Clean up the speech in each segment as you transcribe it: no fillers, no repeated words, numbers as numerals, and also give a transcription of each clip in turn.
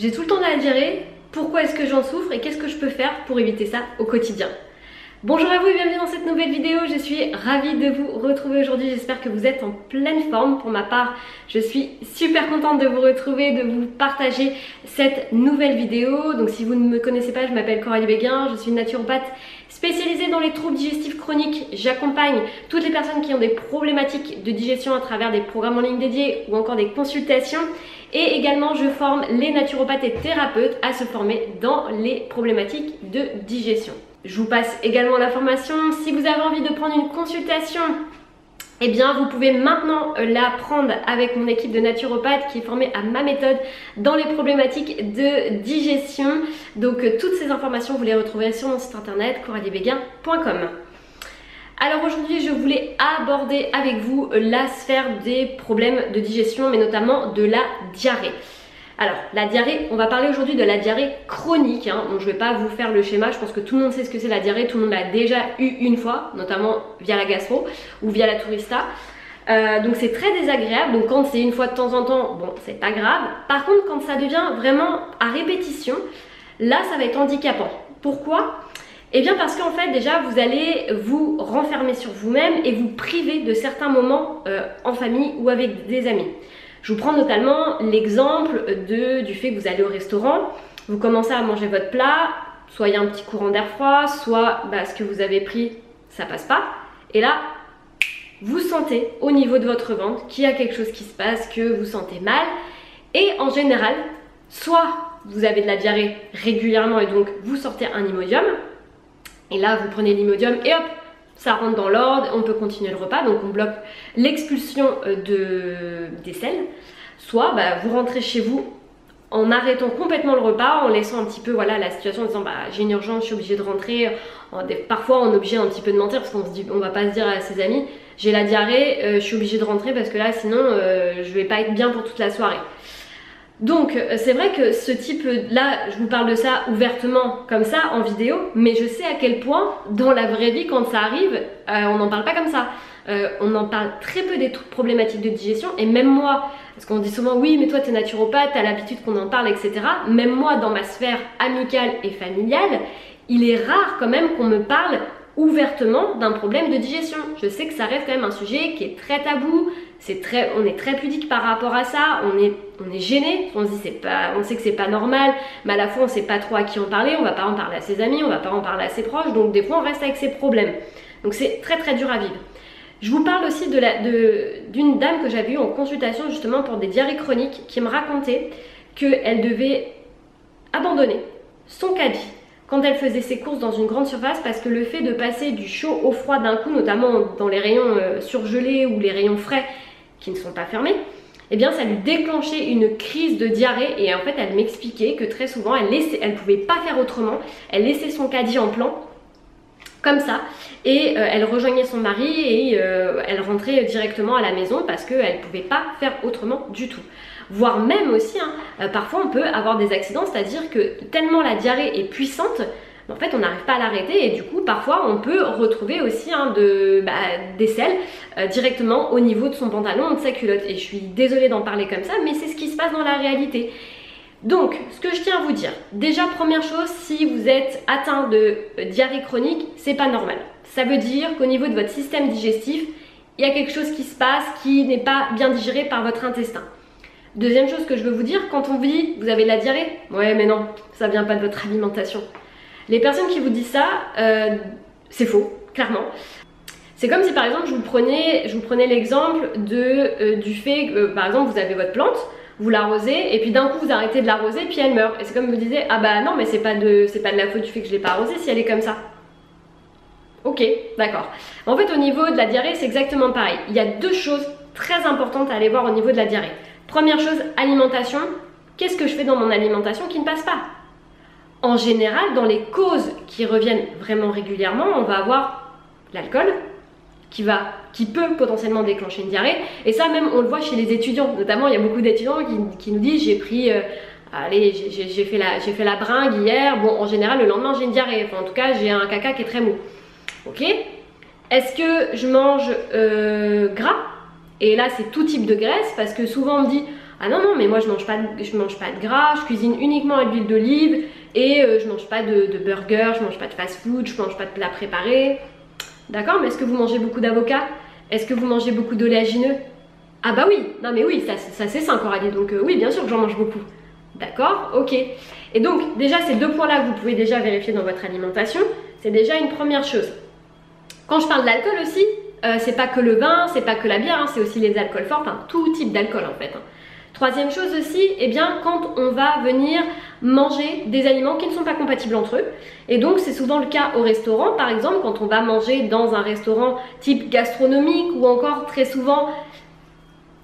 J'ai tout le temps de la diarrhée, pourquoi est-ce que j'en souffre et qu'est-ce que je peux faire pour éviter ça au quotidien? Bonjour à vous et bienvenue dans cette nouvelle vidéo, je suis ravie de vous retrouver aujourd'hui, j'espère que vous êtes en pleine forme. Pour ma part, je suis super contente de vous retrouver, de vous partager cette nouvelle vidéo. Donc si vous ne me connaissez pas, je m'appelle Coralie Béguin, je suis naturopathe spécialisée dans les troubles digestifs chroniques. J'accompagne toutes les personnes qui ont des problématiques de digestion à travers des programmes en ligne dédiés ou encore des consultations. Et également, je forme les naturopathes et thérapeutes à se former dans les problématiques de digestion. Je vous passe également l'information, si vous avez envie de prendre une consultation, eh bien vous pouvez maintenant la prendre avec mon équipe de naturopathes qui est formée à ma méthode dans les problématiques de digestion. Donc toutes ces informations vous les retrouverez sur mon site internet coraliebeguin.com. Alors aujourd'hui je voulais aborder avec vous la sphère des problèmes de digestion mais notamment de la diarrhée. Alors la diarrhée, on va parler aujourd'hui de la diarrhée chronique, donc je ne vais pas vous faire le schéma, je pense que tout le monde sait ce que c'est la diarrhée, tout le monde l'a déjà eu une fois, notamment via la gastro ou via la tourista. Donc c'est très désagréable, donc quand c'est une fois de temps en temps, bon c'est pas grave. Par contre quand ça devient vraiment à répétition, là ça va être handicapant. Pourquoi ? Eh bien parce qu'en fait déjà vous allez vous renfermer sur vous-même et vous priver de certains moments en famille ou avec des amis. Je vous prends notamment l'exemple du fait que vous allez au restaurant, vous commencez à manger votre plat, soit il y a un petit courant d'air froid, soit ce que vous avez pris ça passe pas, et là vous sentez au niveau de votre ventre qu'il y a quelque chose qui se passe, que vous sentez mal, et en général soit vous avez de la diarrhée régulièrement et donc vous sortez un Imodium, et là vous prenez l'Imodium et hop, ça rentre dans l'ordre, on peut continuer le repas, donc on bloque l'expulsion des selles. Soit vous rentrez chez vous en arrêtant complètement le repas, en laissant un petit peu la situation en disant j'ai une urgence, je suis obligée de rentrer. Parfois on est obligé un petit peu de mentir parce qu'on se dit, on va pas se dire à ses amis j'ai la diarrhée, je suis obligée de rentrer parce que là sinon je vais pas être bien pour toute la soirée. Donc c'est vrai que ce type là, je vous parle de ça ouvertement comme ça en vidéo, mais je sais à quel point dans la vraie vie quand ça arrive, on n'en parle pas comme ça. On en parle très peu des problématiques de digestion, et même moi, parce qu'on dit souvent oui mais toi t'es naturopathe, t'as l'habitude qu'on en parle, etc. Même moi dans ma sphère amicale et familiale, il est rare quand même qu'on me parle ouvertement d'un problème de digestion. Je sais que ça reste quand même un sujet qui est très tabou, on est très pudique par rapport à ça, on est gêné, on se dit on sait que c'est pas normal, mais à la fois on sait pas trop à qui en parler, on va pas en parler à ses amis, on va pas en parler à ses proches, donc des fois on reste avec ses problèmes. Donc c'est très très dur à vivre. Je vous parle aussi d'une dame que j'avais eue en consultation justement pour des diarrhées chroniques qui me racontait qu'elle devait abandonner son caddie quand elle faisait ses courses dans une grande surface parce que le fait de passer du chaud au froid d'un coup, notamment dans les rayons surgelés ou les rayons frais qui ne sont pas fermés, eh bien ça lui déclenchait une crise de diarrhée. Et en fait elle m'expliquait que très souvent elle pouvait pas faire autrement, elle laissait son caddie en plan comme ça et elle rejoignait son mari et elle rentrait directement à la maison parce qu'elle pouvait pas faire autrement du tout. Voire même aussi, parfois on peut avoir des accidents, c'est-à-dire que tellement la diarrhée est puissante, en fait on n'arrive pas à l'arrêter et du coup parfois on peut retrouver aussi des selles directement au niveau de son pantalon ou de sa culotte. Et je suis désolée d'en parler comme ça, mais c'est ce qui se passe dans la réalité. Donc, ce que je tiens à vous dire, déjà première chose, si vous êtes atteint de diarrhée chronique, c'est pas normal. Ça veut dire qu'au niveau de votre système digestif, il y a quelque chose qui se passe qui n'est pas bien digéré par votre intestin. Deuxième chose que je veux vous dire, quand on vous dit vous avez de la diarrhée, ouais mais non, ça vient pas de votre alimentation. Les personnes qui vous disent ça, c'est faux, clairement. C'est comme si par exemple je vous prenais l'exemple du fait que par exemple vous avez votre plante, vous l'arrosez et puis d'un coup vous arrêtez de l'arroser puis elle meurt. Et c'est comme vous disiez, ah bah non mais c'est pas de la faute du fait que je l'ai pas arrosée si elle est comme ça. Ok, d'accord. En fait au niveau de la diarrhée c'est exactement pareil. Il y a deux choses très importantes à aller voir au niveau de la diarrhée. Première chose, alimentation. Qu'est-ce que je fais dans mon alimentation qui ne passe pas? En général, dans les causes qui reviennent vraiment régulièrement, on va avoir l'alcool qui peut potentiellement déclencher une diarrhée. Et ça même on le voit chez les étudiants. Notamment il y a beaucoup d'étudiants qui nous disent j'ai pris j'ai fait la bringue hier, bon en général le lendemain j'ai une diarrhée, enfin en tout cas j'ai un caca qui est très mou. Ok. Est-ce que je mange gras? Et là c'est tout type de graisse parce que souvent on me dit Ah non, non, mais moi je mange pas de gras, je cuisine uniquement avec de l'huile d'olive et je mange pas de burger, je mange pas de fast food, je mange pas de plats préparés. D'accord, mais est-ce que vous mangez beaucoup d'avocats? Est-ce que vous mangez beaucoup d'oléagineux? Ah bah oui, non mais oui, ça c'est sain Coralie, donc oui bien sûr que j'en mange beaucoup. D'accord, ok. Et donc déjà ces deux points là que vous pouvez déjà vérifier dans votre alimentation, c'est déjà une première chose. Quand je parle d'alcool aussi, c'est pas que le vin, c'est pas que la bière, hein, c'est aussi les alcools forts, enfin tout type d'alcool en fait. Hein. Troisième chose aussi, eh bien quand on va venir manger des aliments qui ne sont pas compatibles entre eux. Et donc c'est souvent le cas au restaurant par exemple, quand on va manger dans un restaurant type gastronomique ou encore très souvent,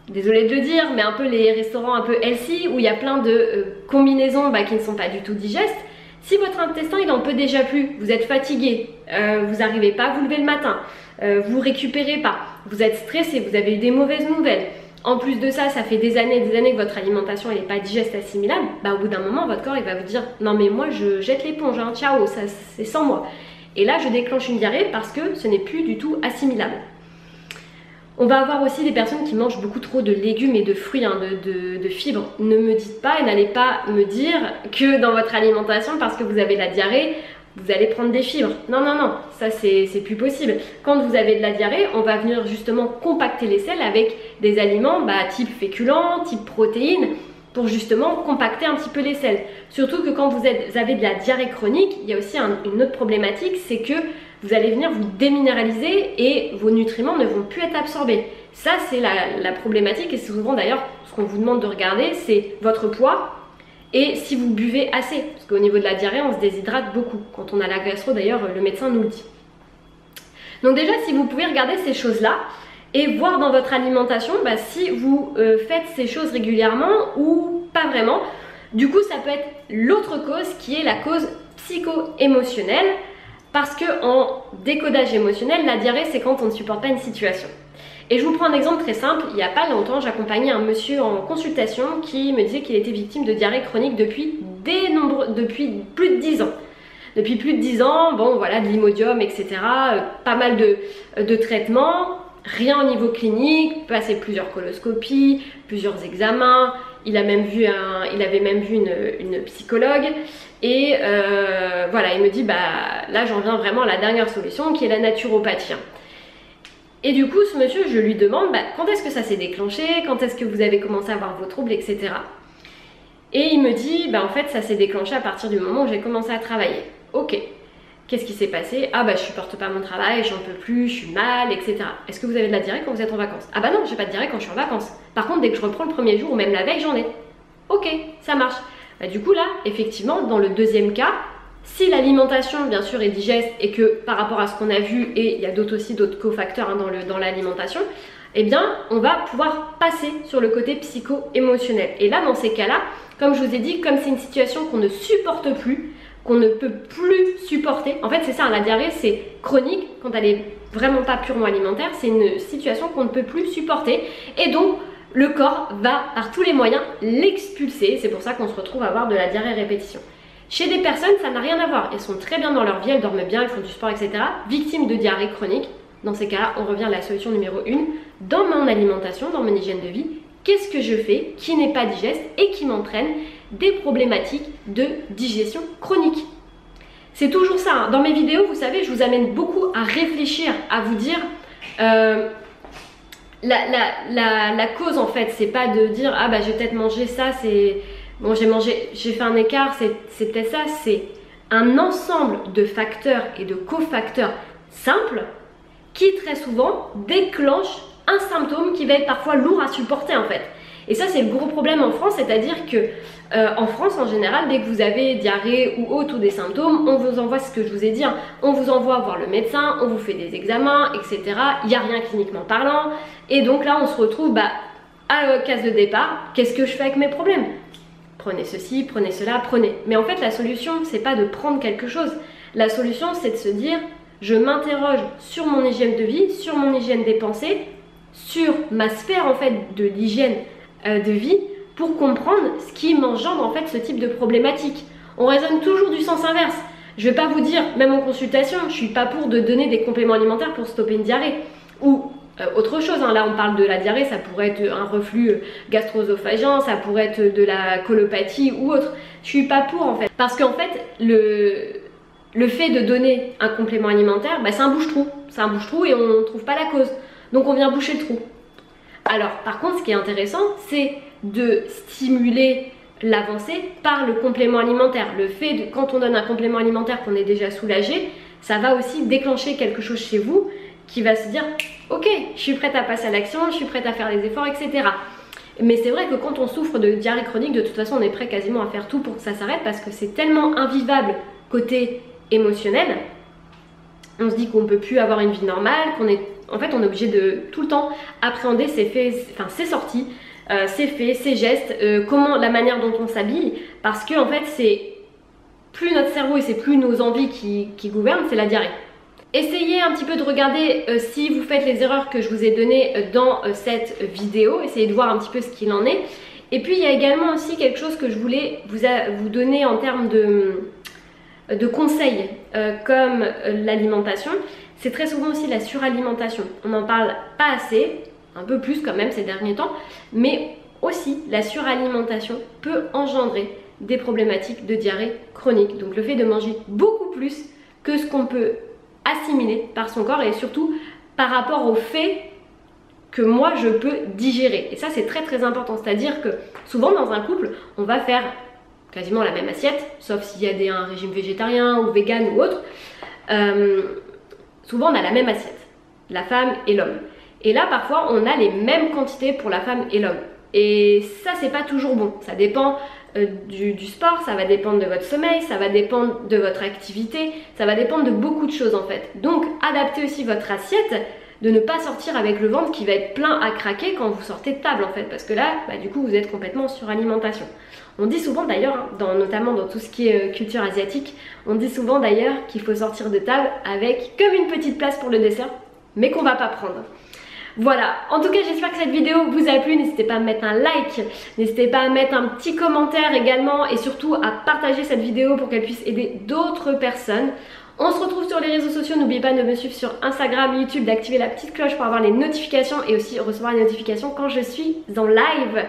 désolée de le dire, mais un peu les restaurants un peu healthy où il y a plein de combinaisons qui ne sont pas du tout digestes. Si votre intestin il en peut déjà plus, vous êtes fatigué, vous n'arrivez pas à vous lever le matin, vous récupérez pas, vous êtes stressé, vous avez eu des mauvaises nouvelles. En plus de ça, ça fait des années que votre alimentation n'est pas digeste, assimilable. Au bout d'un moment, votre corps il va vous dire non mais moi je jette l'éponge, hein, ciao, ça c'est sans moi. Et là je déclenche une diarrhée parce que ce n'est plus du tout assimilable. On va avoir aussi des personnes qui mangent beaucoup trop de légumes et de fruits, hein, de fibres. Ne me dites pas et n'allez pas me dire que dans votre alimentation, parce que vous avez la diarrhée, vous allez prendre des fibres. Non, non, non, ça c'est plus possible. Quand vous avez de la diarrhée, on va venir justement compacter les selles avec des aliments type féculents, type protéines, pour justement compacter un petit peu les selles. Surtout que quand vous avez de la diarrhée chronique, il y a aussi une autre problématique, c'est que vous allez venir vous déminéraliser et vos nutriments ne vont plus être absorbés. Ça c'est la problématique et c'est souvent d'ailleurs ce qu'on vous demande de regarder, c'est votre poids et si vous buvez assez. Parce qu'au niveau de la diarrhée, on se déshydrate beaucoup. Quand on a la gastro d'ailleurs, le médecin nous le dit. Donc déjà si vous pouvez regarder ces choses-là et voir dans votre alimentation si vous faites ces choses régulièrement ou pas vraiment. Du coup ça peut être l'autre cause qui est la cause psycho-émotionnelle. Parce que en décodage émotionnel, la diarrhée c'est quand on ne supporte pas une situation. Et je vous prends un exemple très simple, il n'y a pas longtemps j'accompagnais un monsieur en consultation qui me disait qu'il était victime de diarrhée chronique depuis plus de 10 ans. Depuis plus de 10 ans, bon voilà, de l'imodium, etc. Pas mal de traitements, rien au niveau clinique, passé plusieurs coloscopies, plusieurs examens, il avait même vu une psychologue. Et voilà, il me dit là j'en viens vraiment à la dernière solution qui est la naturopathie. Et du coup ce monsieur, je lui demande quand est-ce que ça s'est déclenché, quand est-ce que vous avez commencé à avoir vos troubles, etc. Et il me dit en fait ça s'est déclenché à partir du moment où j'ai commencé à travailler. Ok, qu'est-ce qui s'est passé? Ah je supporte pas mon travail, j'en peux plus, je suis mal, etc. Est-ce que vous avez de la diarrhée quand vous êtes en vacances? Ah non, j'ai pas de diarrhée quand je suis en vacances. Par contre dès que je reprends le premier jour ou même la veille j'en ai. Ok, ça marche. Du coup là, effectivement, dans le deuxième cas, si l'alimentation bien sûr est digeste et que par rapport à ce qu'on a vu, et il y a aussi d'autres cofacteurs dans l'alimentation, eh bien on va pouvoir passer sur le côté psycho-émotionnel. Et là dans ces cas-là, comme je vous ai dit, comme c'est une situation qu'on ne supporte plus, qu'on ne peut plus supporter, en fait c'est ça, la diarrhée c'est chronique, quand elle est vraiment pas purement alimentaire, c'est une situation qu'on ne peut plus supporter et donc le corps va par tous les moyens l'expulser. C'est pour ça qu'on se retrouve à avoir de la diarrhée à répétition. Chez des personnes, ça n'a rien à voir. Elles sont très bien dans leur vie, elles dorment bien, elles font du sport, etc. Victimes de diarrhée chronique. Dans ces cas-là, on revient à la solution numéro 1. Dans mon alimentation, dans mon hygiène de vie, qu'est-ce que je fais qui n'est pas digeste et qui m'entraîne des problématiques de digestion chronique? C'est toujours ça. Dans mes vidéos, vous savez, je vous amène beaucoup à réfléchir, à vous dire... La cause en fait, c'est pas de dire j'ai peut-être mangé ça, c'est bon, j'ai fait un écart, c'est peut-être ça, c'est un ensemble de facteurs et de cofacteurs simples qui très souvent déclenchent un symptôme qui va être parfois lourd à supporter en fait. Et ça c'est le gros problème en France, c'est-à-dire que en France en général, dès que vous avez diarrhée ou autre ou des symptômes, on vous envoie, ce que je vous ai dit, on vous envoie voir le médecin, on vous fait des examens, etc. Il n'y a rien cliniquement parlant. Et donc là on se retrouve à case de départ, qu'est-ce que je fais avec mes problèmes? Prenez ceci, prenez cela, prenez. Mais en fait la solution c'est pas de prendre quelque chose. La solution c'est de se dire je m'interroge sur mon hygiène de vie, sur mon hygiène des pensées, sur ma sphère en fait de l'hygiène de vie pour comprendre ce qui m'engendre en fait ce type de problématique. On raisonne toujours du sens inverse. Je vais pas vous dire, même en consultation, je suis pas pour de donner des compléments alimentaires pour stopper une diarrhée ou autre chose, hein. Là on parle de la diarrhée, ça pourrait être un reflux gastro-œsophagien, ça pourrait être de la colopathie ou autre. Je suis pas pour en fait, parce qu'en fait le fait de donner un complément alimentaire, bah, c'est un bouche-trou, et on ne trouve pas la cause, donc on vient boucher le trou. Alors par contre, ce qui est intéressant, c'est de stimuler l'avancée par le complément alimentaire. Le fait de, quand on donne un complément alimentaire qu'on est déjà soulagé, ça va aussi déclencher quelque chose chez vous qui va se dire ok, je suis prête à passer à l'action, je suis prête à faire des efforts, etc. Mais c'est vrai que quand on souffre de diarrhée chronique, de toute façon on est prêt quasiment à faire tout pour que ça s'arrête, parce que c'est tellement invivable côté émotionnel. On se dit qu'on ne peut plus avoir une vie normale, en fait on est obligé de tout le temps appréhender ses faits, enfin ses sorties, ses faits, ses gestes, la manière dont on s'habille, parce que en fait c'est plus notre cerveau et c'est plus nos envies qui gouvernent, c'est la diarrhée. Essayez un petit peu de regarder si vous faites les erreurs que je vous ai données dans cette vidéo, essayez de voir un petit peu ce qu'il en est. Et puis il y a également aussi quelque chose que je voulais vous donner en termes de conseils comme l'alimentation. C'est très souvent aussi la suralimentation. On n'en parle pas assez, un peu plus quand même ces derniers temps, mais aussi la suralimentation peut engendrer des problématiques de diarrhée chronique. Donc le fait de manger beaucoup plus que ce qu'on peut assimiler par son corps, et surtout par rapport au fait que moi je peux digérer. Et ça c'est très très important, c'est-à-dire que souvent dans un couple on va faire quasiment la même assiette, sauf s'il y a un régime végétarien ou vegan ou autre. Souvent on a la même assiette, la femme et l'homme. Et là parfois on a les mêmes quantités pour la femme et l'homme. Et ça c'est pas toujours bon, ça dépend du sport, ça va dépendre de votre sommeil, ça va dépendre de votre activité, ça va dépendre de beaucoup de choses en fait. Donc adaptez aussi votre assiette, de ne pas sortir avec le ventre qui va être plein à craquer quand vous sortez de table en fait, parce que là bah, du coup vous êtes complètement en suralimentation. On dit souvent d'ailleurs, notamment dans tout ce qui est culture asiatique, on dit souvent d'ailleurs qu'il faut sortir de table avec comme une petite place pour le dessert, mais qu'on va pas prendre. Voilà, en tout cas j'espère que cette vidéo vous a plu, n'hésitez pas à mettre un like, n'hésitez pas à mettre un petit commentaire également, et surtout à partager cette vidéo pour qu'elle puisse aider d'autres personnes. On se retrouve sur les réseaux sociaux, n'oubliez pas de me suivre sur Instagram, YouTube, d'activer la petite cloche pour avoir les notifications et aussi recevoir les notifications quand je suis en live.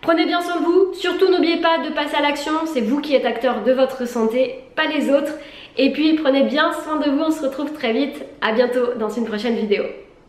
Prenez bien soin de vous, surtout n'oubliez pas de passer à l'action, c'est vous qui êtes acteur de votre santé, pas les autres. Et puis prenez bien soin de vous, on se retrouve très vite, à bientôt dans une prochaine vidéo.